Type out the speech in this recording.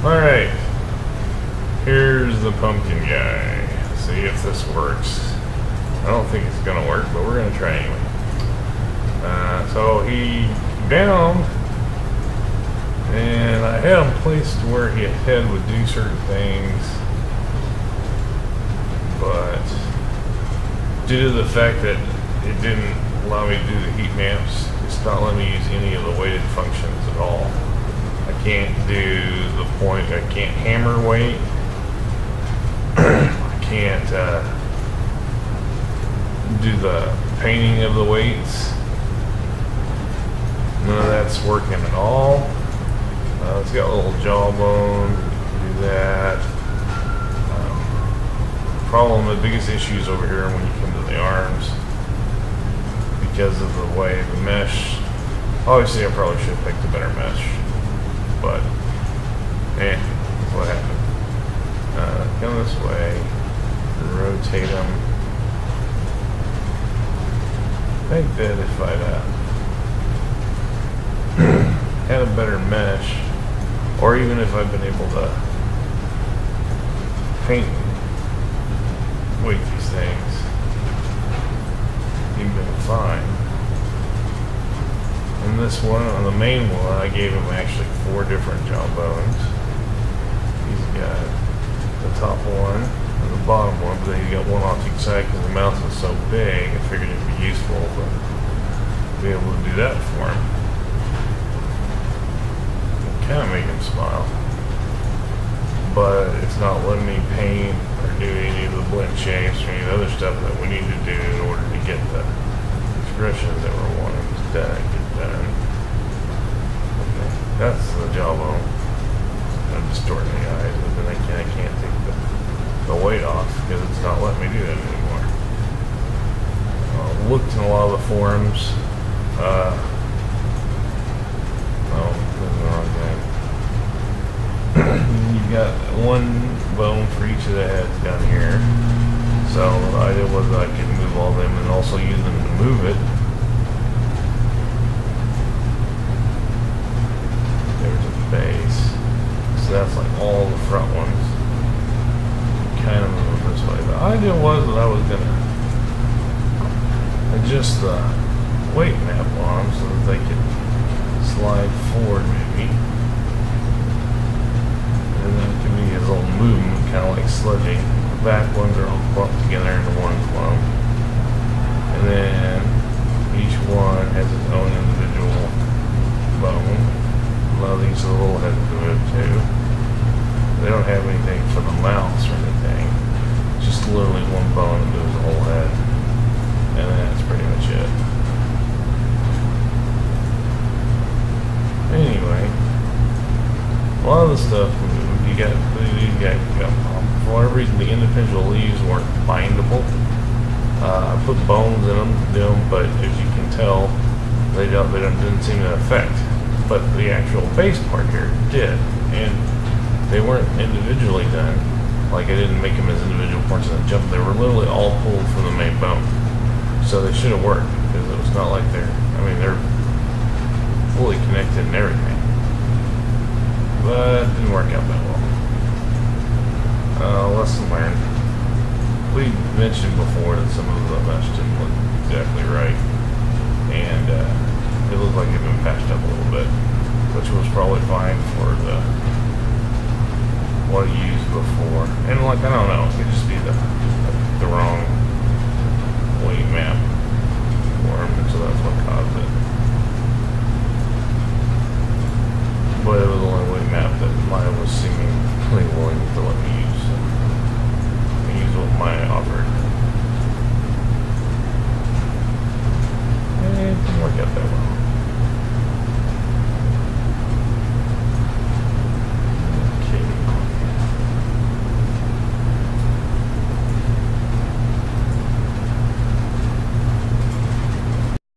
Alright, here's the pumpkin guy. See if this works. I don't think it's gonna work, but we're gonna try anyway. So he downed, and I had him placed where his head would do certain things, but due to the fact that it didn't allow me to do the heat maps, it's not letting me use any of the weighted functions at all. I can't do the point, I can't hammer weight, I can't do the painting of the weights. None of that's working at all. It's got a little jawbone, do that. Problem, the biggest issues over here when you come to the arms, because of the way the mesh, obviously I probably should have picked a better mesh, but what happened? Come this way, rotate them. I think that if I'd had a better mesh, or even if I've been able to paint, weight these things, you've been fine. And this one, on the main one, I gave him actually 4 different jawbones. He's got the top one and the bottom one, but then he's got one off each side because the mouth is so big. I figured it'd be useful to be able to do that for him. Kind of make him smile, but it's not letting me paint or do any of the blend shapes or any of the other stuff that we need to do in order to get the expressions that we're wanting to get done. Okay. That's the jawbone. I'm distorting the eyes, but then I can't take the weight off because it's not letting me do that anymore. Looked in a lot of the forums. You've got one bone for each of the heads down here. So what I did was I could move all them and also use them to move it. There's a base. So that's like all the front ones. Kind of move them this way. The idea was that I was going to adjust the weight map on them so that they could slide forward maybe. And then it can be a little movement, kind of like sledging. The back ones are all clumped together into one clump. And then each one has its own individual bone. A lot of these are little heads to it too. They don't have anything for the mouths or anything. It's just literally one bone that moves the whole head. And that's pretty much it. Anyway, a lot of the stuff for whatever reason the individual leaves weren't bindable. I put bones in them, but as you can tell, they didn't seem to affect. But the actual base part here did, and they weren't individually done. Like I didn't make them as individual parts of the jump. They were literally all pulled from the main bone, so they should have worked because it was not like they're fully connected and everything. But it didn't work out that well. Lesson learned. We mentioned before that some of the mesh didn't look exactly right, and it looked like it had been patched up a little bit, which was probably fine for what I used before. And like I don't know, it could just be the wrong